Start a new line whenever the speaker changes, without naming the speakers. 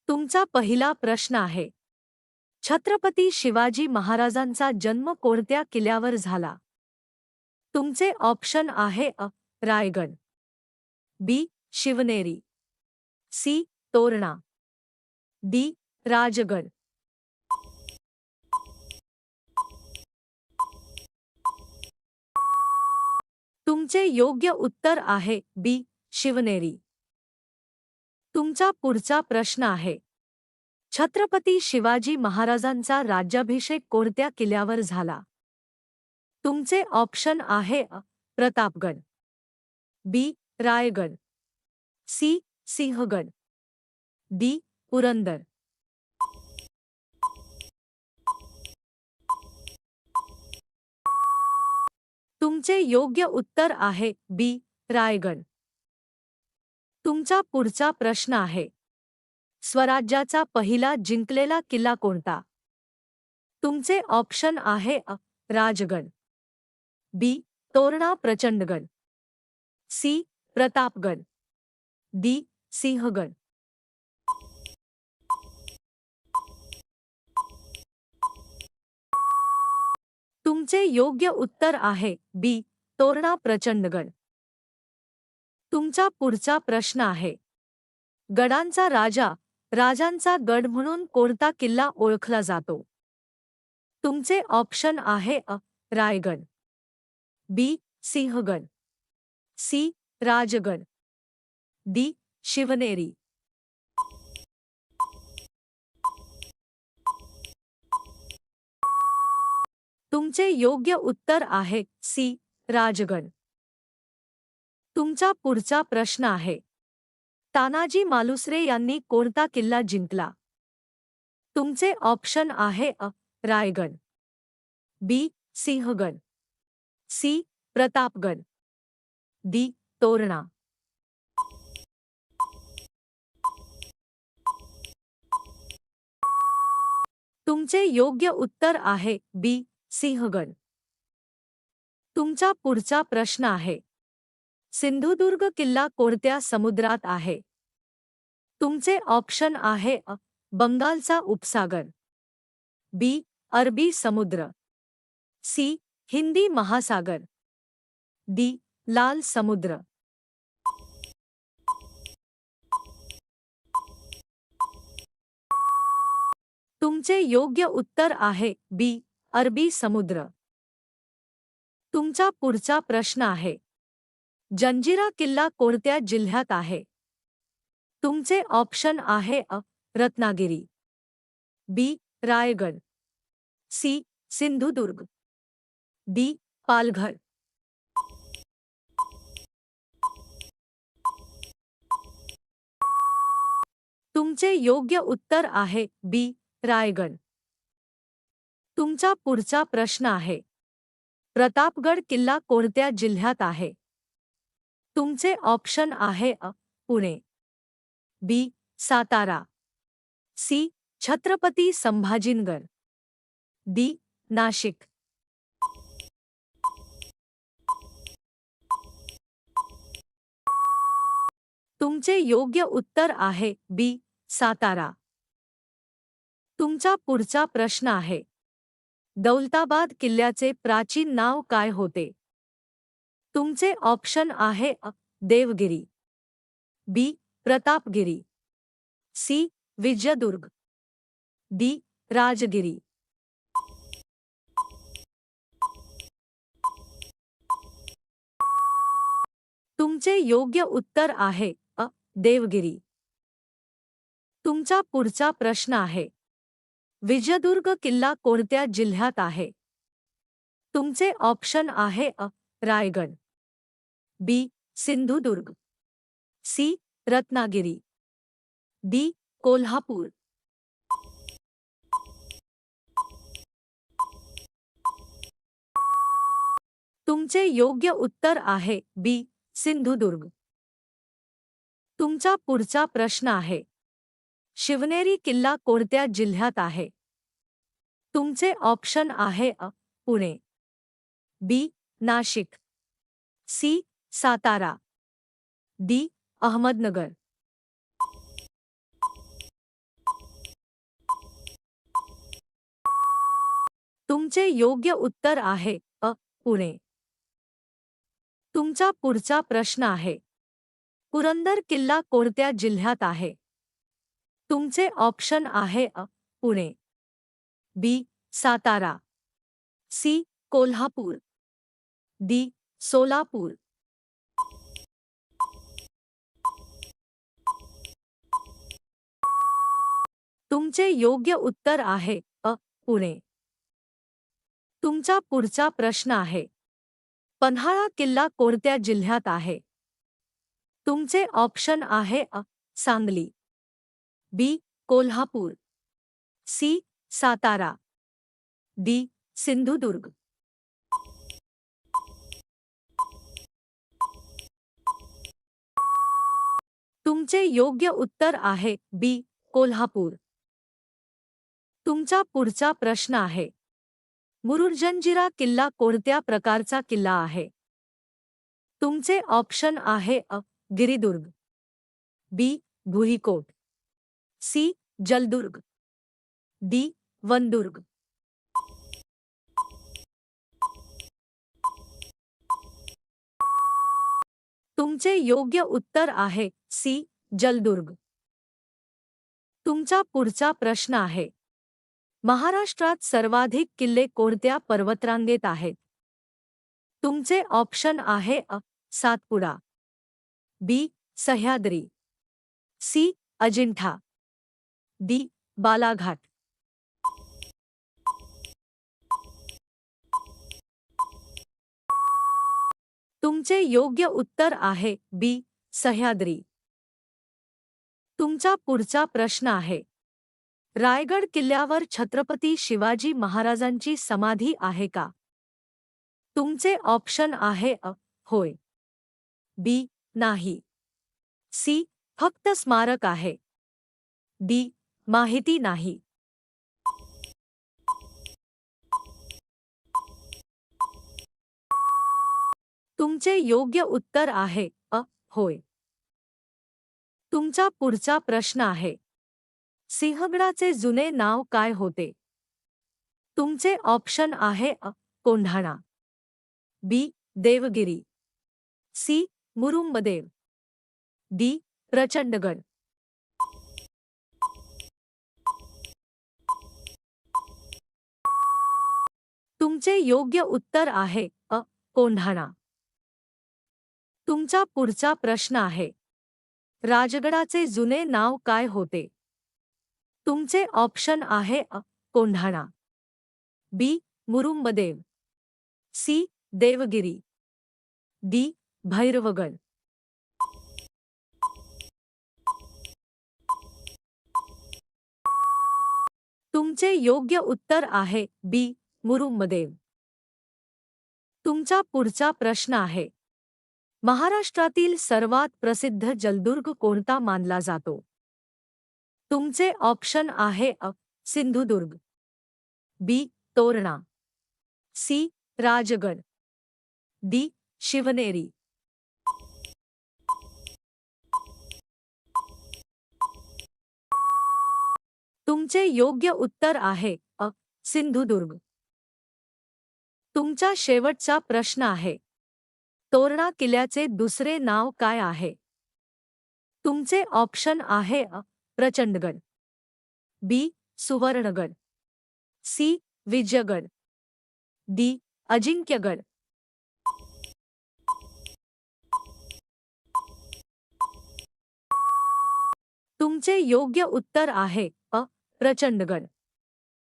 तुमचा पहिला प्रश्न आहे. छत्रपती शिवाजी महाराजांचा जन्म कोणत्या किल्ल्यावर झाला? तुमचे ऑप्शन आहे अ. रायगड, बी. शिवनेरी, सी. तोरणा, डी. राजगड. तुमचे योग्य उत्तर आहे बी. शिवनेरी. तुमचा पुढचा प्रश्न आहे. छत्रपती शिवाजी महाराजांचा राज्याभिषेक कोणत्या किल्ल्यावर झाला? तुमचे ऑप्शन आहे अ. प्रतापगड, बी. रायगड, सी. सिंहगड, डी. पुरंदर. तुमचे योग्य उत्तर आहे बी. रायगड. तुमचा पुढचा प्रश्न आहे. स्वराज्याचा पहिला जिंकलेला किल्ला कोणता? तुमचे ऑप्शन आहे अ. राजगड, बी. तोरणा प्रचंडगड, सी. प्रतापगड, डी. सिंहगड. तुमचे योग्य उत्तर आहे बी. तोरणा प्रचंडगड. तुमचा पुढचा प्रश्न आहे. गडांचा राजा, राजांचा गड म्हणून कोणता किल्ला ओळखला जातो? तुमचे ऑप्शन आहे अ. रायगड, बी. सिंहगड, सी. राजगड, डी. शिवनेरी. तुमचे योग्य उत्तर आहे सी. राजगड. तुमचा पुढचा प्रश्न आहे. तानाजी मालुसरे यांनी कोणता किल्ला जिंकला? तुमचे ऑप्शन आहे अ. रायगड, बी. सिंहगड, सी. प्रतापगड, डी. तोरणा. तुमचे योग्य उत्तर आहे बी. सिंहगड. तुमचा पुढचा प्रश्न आहे. सिंधुदुर्ग किल्ला कोणत्या समुद्रात आहे? तुमचे ऑप्शन आहे अ. बंगालचा उपसागर, बी. अरबी समुद्र, सी. हिंदी महासागर, डी. लाल समुद्र. तुमचे योग्य उत्तर आहे बी. अरबी समुद्र. तुमचा पुढचा प्रश्न आहे. जंजिरा किल्ला कोणत्या जिल्ह्यात आहे? तुमचे ऑप्शन आहे अ. रत्नागिरी, बी. रायगड, सी. सिंधुदुर्ग, डी. पालघर. तुमचे योग्य उत्तर आहे बी. रायगड. तुमचा पुढचा प्रश्न आहे. प्रतापगड किल्ला कोणत्या जिल्ह्यात आहे? तुमचे ऑप्शन आहे अ. पुणे, बी. सातारा, सी. छत्रपती संभाजीनगर, डी. नाशिक. तुमचे योग्य उत्तर आहे बी. सातारा. तुमचा पुढचा प्रश्न आहे. दौलताबाद किल्ल्याचे प्राचीन नाव काय होते? तुमचे ऑप्शन आहे अ. देवगिरी, बी. प्रतापगिरी, सी. विजयदुर्ग, डी. राजगिरी. तुमचे योग्य उत्तर आहे अ. देवगिरी. तुमचा पुढचा प्रश्न आहे. विजयदुर्ग किल्ला कोणत्या जिल्ह्यात आहे? तुमचे ऑप्शन आहे अ. रायगड, बी. सिंधुदुर्ग, सी. रत्नागिरी, डी. कोल्हापूर. तुमचे योग्य उत्तर आहे बी. सिंधुदुर्ग. तुमचा पुढचा प्रश्न आहे. शिवनेरी किल्ला कोणत्या जिल्ह्यात आहे? तुमचे ऑप्शन आहे अ. पुणे, बी. नाशिक, सी. सातारा, डी. अहमदनगर. तुमचे योग्य उत्तर आहे अ. पुणे. तुमचा पुढचा प्रश्न आहे, पुरंदर किल्ला कोणत्या जिल्ह्यात आहे? तुमचे ऑप्शन आहे अ. पुणे, बी. सातारा, सी. कोल्हापूर, डी. सोलापूर. तुमचे योग्य उत्तर आहे अ. पुणे. तुमचा पुढचा प्रश्न आहे, पन्हाळा किल्ला कोणत्या जिल्ह्यात आहे? तुमचे ऑप्शन आहे अ. सांगली, बी. कोल्हापूर, सी. सातारा, डी. सिंधुदुर्ग. तुमचे योग्य उत्तर आहे बी. कोल्हापूर. तुमचा पुढचा प्रश्न आहे, मुरुडजंजिरा किल्ला कोणत्या प्रकारचा किल्ला आहे? तुमचे ऑप्शन आहे अ. गिरिदुर्ग, बी. भुईकोट, सी. जलदुर्ग, डी. वनदुर्ग. तुमचे योग्य उत्तर आहे सी. जलदुर्ग. तुमचा पुढचा प्रश्न आहे, महाराष्ट्रात सर्वाधिक किल्ले कोणत्या पर्वतरांगेत आहेत? तुमचे ऑप्शन आहे अ. सातपुडा, बी. सह्याद्री, सी. अजिंठा, डी. बालाघाट. तुमचे योग्य उत्तर आहे बी. सह्याद्री. तुमचा पुढचा प्रश्न आहे, रायगड किल्ल्यावर छत्रपती शिवाजी महाराजांची समाधी आहे का? तुमचे ऑप्शन आहे अ. होय, बी. नाही, सी. फक्त स्मारक आहे, डी. माहिती नाही. तुमचे योग्य उत्तर आहे अ. होय. तुमचा पुढचा प्रश्न आहे, सिंहगडाचे जुने नाव काय होते? तुमचे ऑप्शन आहे अ. कोंढाणा, बी. देवगिरी, सी. मुरुंबदेव, डी. प्रचंडगड. तुमचे योग्य उत्तर आहे अ. कोंढाणा. तुमचा पुढचा प्रश्न आहे, राजगडाचे जुने नाव काय होते? तुमचे ऑप्शन आहे अ. कोंढाणा, बी. मुरुंबदेव, सी. देवगिरी, डी. भैरवगड. तुमचे योग्य उत्तर आहे बी. मुरुंबदेव. तुमचा पुढचा प्रश्न आहे, महाराष्ट्रातील सर्वात प्रसिद्ध जलदुर्ग कोणता मानला जातो? तुमचे ऑप्शन आहे अ. सिंधुदुर्ग, बी. तोरणा, सी. राजगड, डी. शिवनेरी. तुमचे योग्य उत्तर आहे अ. सिंधुदुर्ग. तुमचा शेवटचा प्रश्न आहे, तोरणा किल्ल्याचे दुसरे नाव काय आहे? तुमचे ऑप्शन आहे अ. प्रचंडगड, बी. सुवर्णगड, सी. विजयगड, डी. अजिंक्यगड. तुमचे योग्य उत्तर आहे अ. प्रचंडगड.